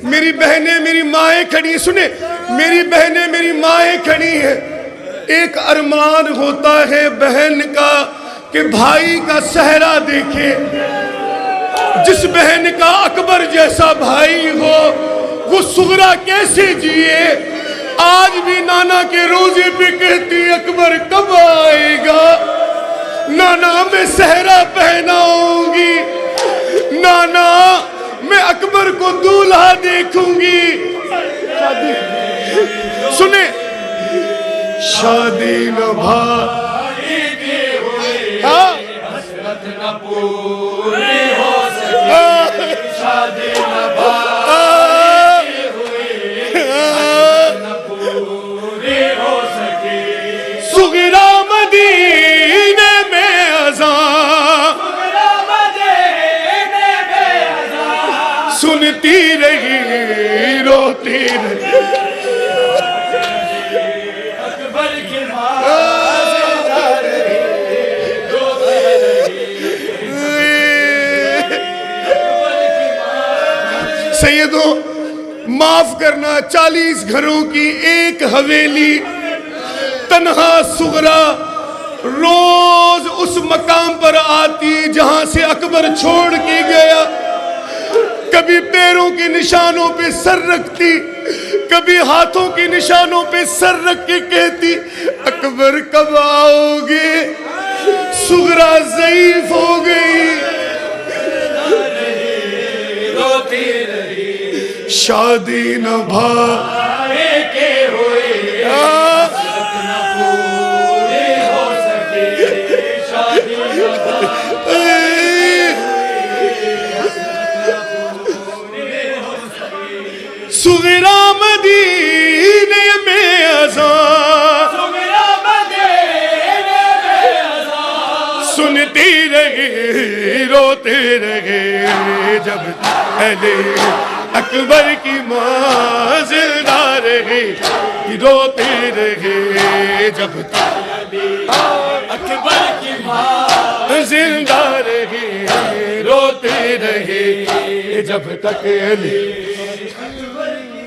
S1: मेरी बहनें मेरी माएँ खड़ी हैं। सुने, मेरी बहनें मेरी माएँ खड़ी हैं। एक अरमान होता है बहन का कि भाई का सहरा देखे। जिस बहन का अकबर जैसा भाई हो वो सुगरा कैसे जिए। आज भी नाना के रोजे पे कहती अकबर कब आएगा। नाना मैं सहरा पहनाऊंगी, नाना मैं अकबर को दूल्हा देखूंगी। सुने शादी न भाई की हुई, हसरत न पूरी हो सकी। शादी न भाई की हुई, हसरत न पूरी हो सकी। सुगरा मदीने में अज़ान, सुगरा मदीने में अज़ान सुनती रही रोती रही। सैयदों माफ करना, 40 घरों की एक हवेली, तन्हा सुगरा रोज उस मकाम पर आती जहां से अकबर छोड़ के गया। कभी पैरों के निशानों पे सर रखती, कभी हाथों के निशानों पे सर रख के कहती अकबर कब आओगे। सुगरा ज़ईफ हो गई, रोती रही। शादी न भाई के हुई, हसरत न पूरी हो सकी। शादी न भाई, सुगरा मदीने में अज़ान, सुगरा मदीने में अज़ान सुनती रही रोते रहे। जब अहले अकबर की माँ जिंदा रही रोते रहे। जब अकबर की माँ जिंदा रही रोते रहे। जब तक अली,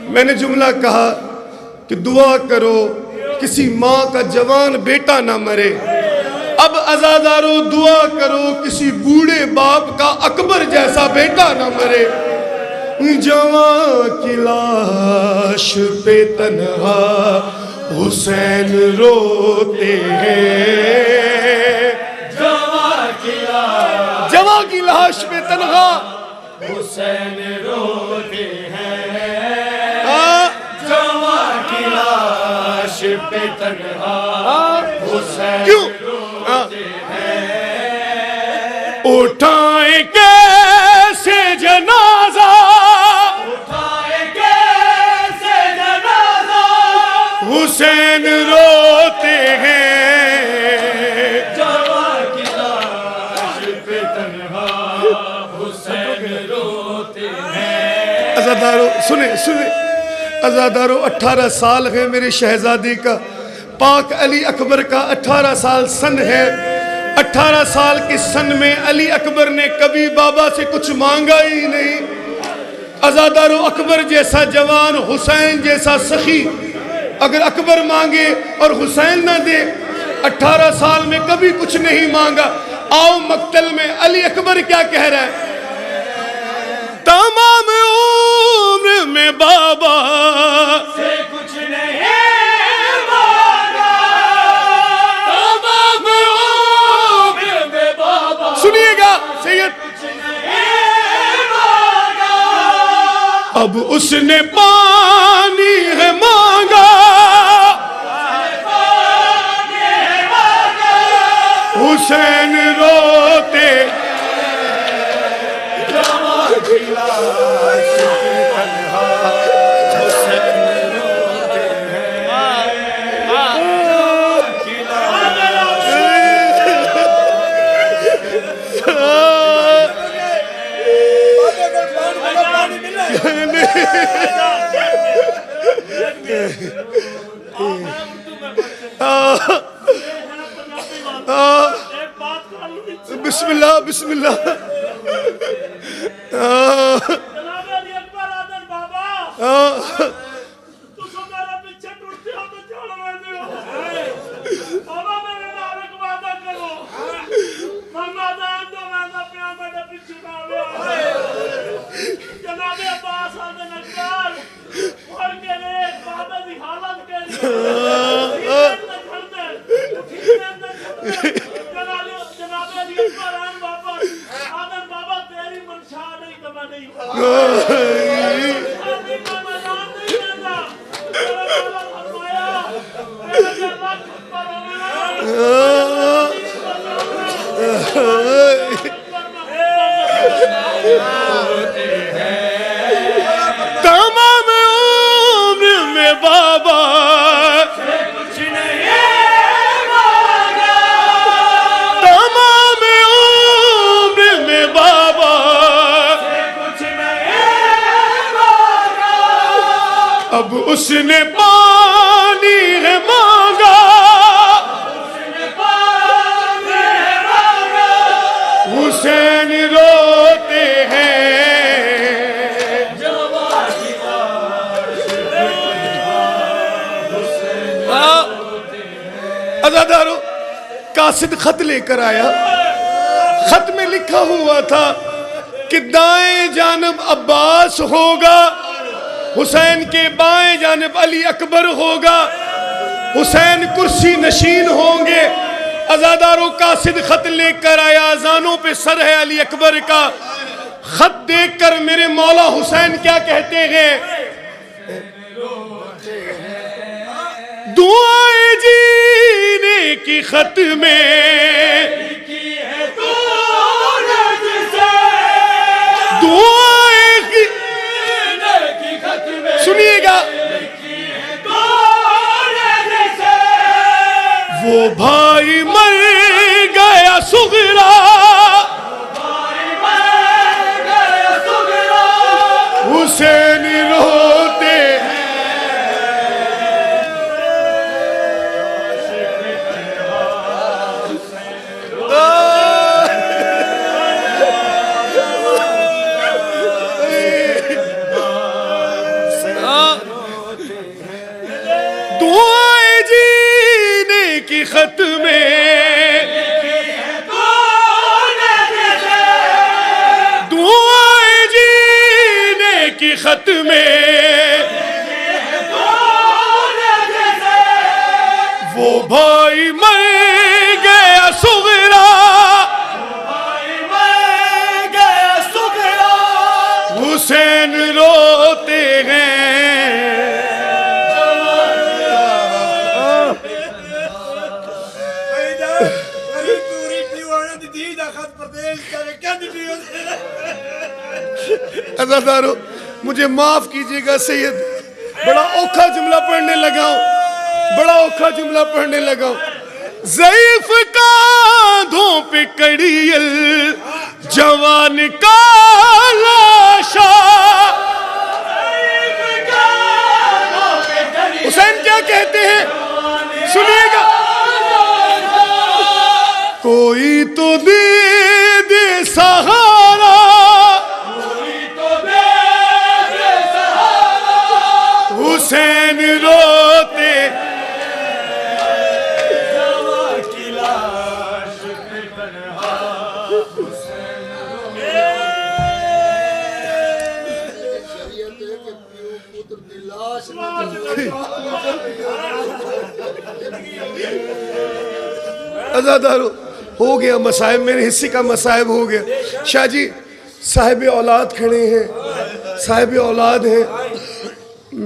S1: मैंने जुमला कहा कि दुआ करो किसी माँ का जवान बेटा ना मरे। अब अज़ादारो दुआ करो किसी बूढ़े बाप का अकबर जैसा बेटा ना मरे। जवां की लाश पे तन्हा हुसैन रोते हैं। जवां की लाश पे तन्हा हुसैन रोते हैं। जवां की लाश पे तन्हा हुसैन क्यों रोते हैं। उठाए कैसे जनाजा, हुसैन रोते हैं। जवां की लाश पे तन्हा हुसैन रोते हैं। अज़ादारो सुने सुने, अज़ादारो 18 साल है मेरे शहजादी का। पाक अली अकबर का 18 साल सन है। 18 साल के सन में अली अकबर ने कभी बाबा से कुछ मांगा ही नहीं। अज़ादारो अकबर जैसा जवान, हुसैन जैसा सखी अगर अकबर मांगे और हुसैन ना दे, 18 साल में कभी कुछ नहीं मांगा। आओ मक्तल में अली अकबर क्या कह रहा है। तमाम उम्र में बाबा से कुछ नहीं मांगा। तमाम उम्र में बाबा, सुनिएगा सैयद, अब उसने पानी है मांगा। हुसैन रोते बिस्मिल्लाह बिस्मिल्लाह।
S3: अब उसने पानी है मांगा, हुसैन रोते हैं। अज़ादारो, कासिद खत लेकर आया। खत में लिखा हुआ था कि दाएं जानब अब्बास होगा, हुसैन के बाएं जानब अली अकबर होगा, हुसैन कुर्सी नशीन होंगे। अज़ादारों, कासिद खत लेकर आया, अजानों पे सर है अली अकबर का। खत देखकर मेरे मौला हुसैन क्या कहते हैं? दुआएं जीने की खत में दुआएं की सुनिएगा, वो भाई मर गया सुगरा, हुसैन रोते हैं। दुआएं जीने की खत में दुआएं जीने की खत में वो भाई मर गया सुगरा, हुसैन रोते हैं। अज़ादारो, मुझे माफ कीजिएगा सैयद, बड़ा औखा जुमला पढ़ने लगा हूं, बड़ा औखा जुमला पढ़ने लगा हूं। ज़ईफ़ कांधों पे कड़ियल जवान का लाशा। हुसैन क्या कहते हैं सुनिएगा, कोई तो दे दे सहारा, हुसैन रोते। अज़ादारो, हो गया मसाइब, मेरे हिस्से का मसाइब हो गया। शाह जी साहिब औलाद खड़े हैं, साहिब औलाद हैं।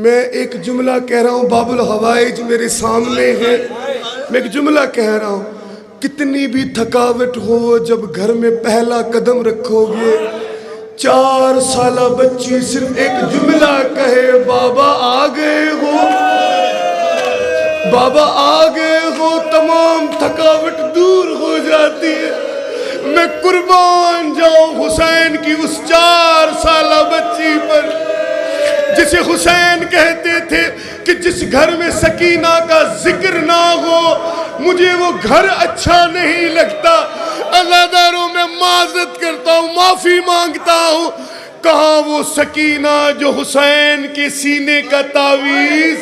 S3: मैं एक जुमला कह रहा हूँ, बाबुल हवाइज मेरे सामने है, मैं एक जुमला कह रहा हूँ। कितनी भी थकावट हो, जब घर में पहला कदम रखोगे, 4 साला बच्ची सिर्फ एक जुमला कहे, बाबा आ गए हो, बाबा आ गए हो, तमाम थकावट दूर हो जाती है। मैं कुर्बान जाऊं हुसैन की उस 4 साला बच्ची पर, जिसे हुसैन कहते थे कि जिस घर में सकीना का जिक्र ना हो, मुझे वो घर अच्छा नहीं लगता। अज़ादारों, मैं माजरत करता हूँ, माफी मांगता हूँ। कहाँ वो सकीना जो हुसैन के सीने का तावीज,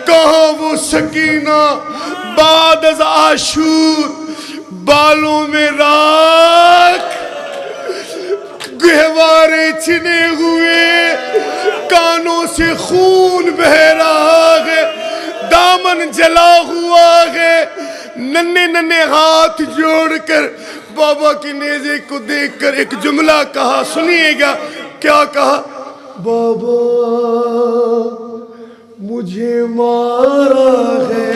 S3: कहाँ वो सकीना बाद अज़ आशूर बालों में राख, गहवारे छिने हुए, कानों से खून बह रहा है, दामन जला हुआ है, नन्हे नन्हे हाथ जोड़कर बाबा के नेज़े को देखकर एक जुमला कहा, सुनिएगा क्या कहा। बाबा मुझे मारा है,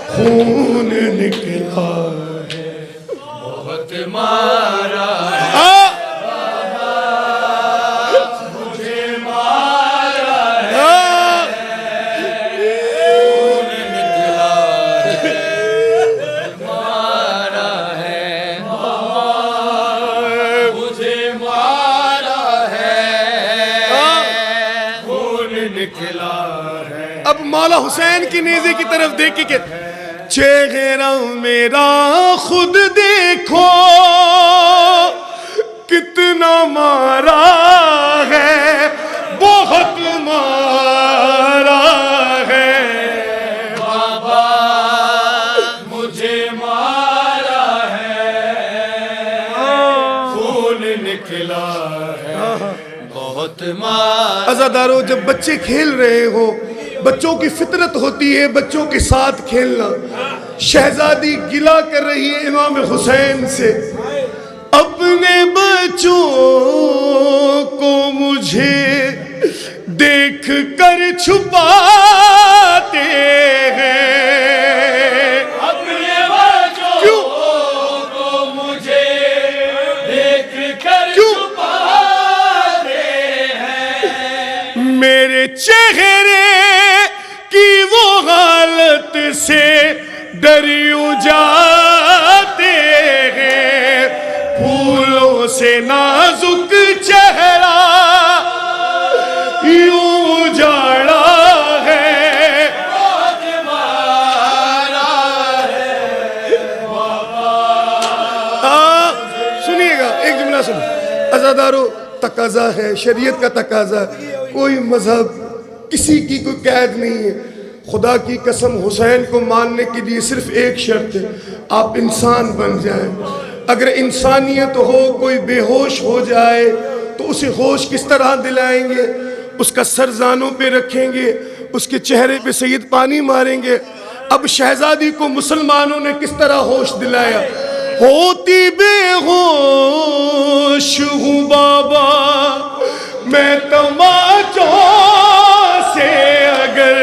S3: खून निकला है, बहुत मारा है, मुझे मारा है, खून निकला है, मारा है, मुझे मारा है, निकला है।
S1: अब मौला हुसैन की नेज़े की तरफ देख के चेहरा मेरा खुद देखो कितना मारा है, बहुत मारा है।
S3: बाबा मुझे मारा है, खून निकला है, बहुत मारा।
S1: अज़ादारों, जब बच्चे खेल रहे हो, बच्चों की फितरत होती है बच्चों के साथ खेलना। शहजादी गिला कर रही है इमाम हुसैन से, अपने बच्चों को मुझे देख कर छुपाते हैं,
S3: अपने बच्चों को मुझे देख कर छुपाते हैं।
S1: मेरे चेहरे की वो हालत से डर जाते हैं, फूलों से नाजुक चेहरा यूं उजाड़ा है,
S3: बहुत मारा है।
S1: सुनिएगा एक जुमला सुनो। अज़ादारों, तकाजा है, शरीयत का तकाजा, कोई मजहब किसी की कोई कैद नहीं है। खुदा की कसम, हुसैन को मानने के लिए सिर्फ एक शर्त है, आप इंसान बन जाएं। अगर इंसानियत हो, कोई बेहोश हो जाए तो उसे होश किस तरह दिलाएंगे? उसका सर जानों पे रखेंगे, उसके चेहरे पे सैयद पानी मारेंगे। अब शहजादी को मुसलमानों ने किस तरह होश दिलाया? होती बेहोश हूँ बाबा मैं तमाचों से, अगर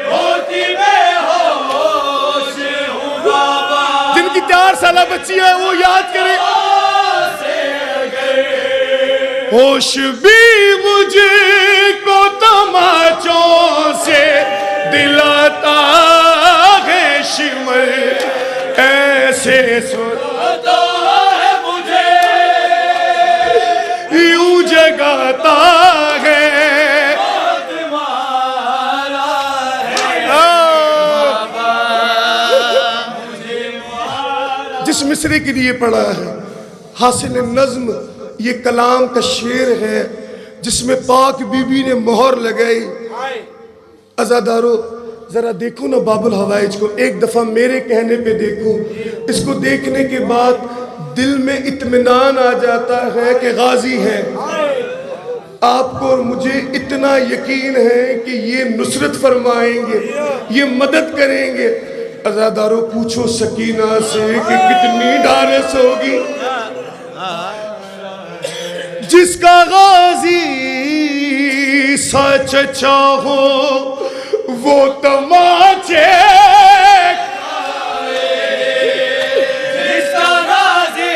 S3: होती बेहोश हूँ बाबा,
S1: जिनकी 4 साल बच्ची है वो याद करे, होश भी मुझे को तमाचों से दिलाता है शिमर, ऐसे सुनता
S3: है मुझे
S1: यूं जगाता है,
S3: बहुत मारा है।
S1: जिस मिसरे के लिए पढ़ा है हासिल नज्म, ये कलाम का शेर है जिसमें पाक बीबी ने मोहर लगाई। अज़ादारों, जरा देखो ना बाबुल हवाइज को, एक दफा मेरे कहने पे देखो। इसको देखने के बाद दिल में इत्मीनान आ जाता है कि गाजी है। आपको और मुझे इतना यकीन है कि ये नुसरत फरमाएंगे, ये मदद करेंगे। अज़ादारों, पूछो सकीना से कि कितनी डारस होगी जिसका गाजी सच चाहो वो तमाचे,
S3: जिसका गाजी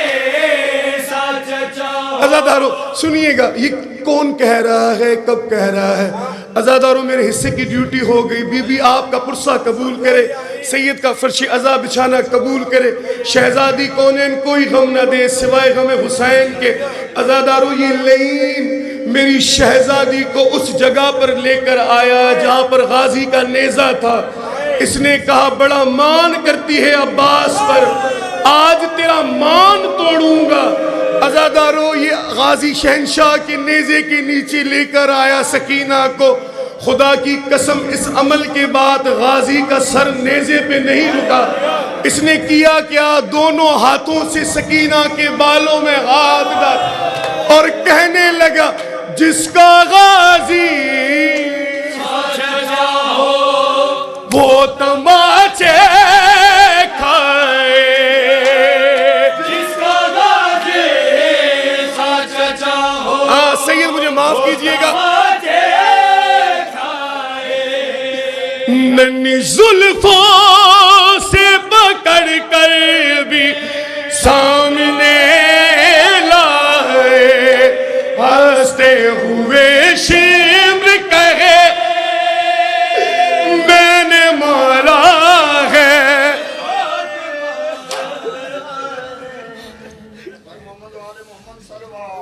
S3: सच चाहो।
S1: अज़ादारों सुनिएगा, ये कौन कह रहा है, कब कह रहा है? अज़ादारों, मेरे हिस्से की ड्यूटी हो गई। बीबी आपका पुरसा कबूल करे, सैयद का फर्श अज़ा बिछाना कबूल करे, शहजादी कौनैन कोई गम न दे सिवाय गम हुसैन के। अज़ादारों, ये लईन मेरी शहजादी को उस जगह पर लेकर आया जहाँ पर गाजी का नेज़ा था। इसने कहा बड़ा मान करती है अब्बास पर, आज तेरा मान तोड़ूंगा। अज़ादारों, ये गाजी शहंशाह के नेज़े के नीचे लेकर आया सकीना को। खुदा की कसम, इस अमल के बाद गाजी का सर नेज़े पे नहीं रुका। इसने किया क्या? दोनों हाथों से सकीना के बालों में हाथ डाल और कहने लगा जिसका गाजी वो तमाचे खाए,
S3: जिसका गाजी सच चाहो।
S1: हाँ सैयद, मुझे माफ कीजिएगा। नन्ही जुल्फों से पकड़ कर भी सामने लाए, हंसते हुए शिम्र कहे मैंने मारा है।
S5: मोहम्मद वाले मोहम्मद सल्लल्लाहु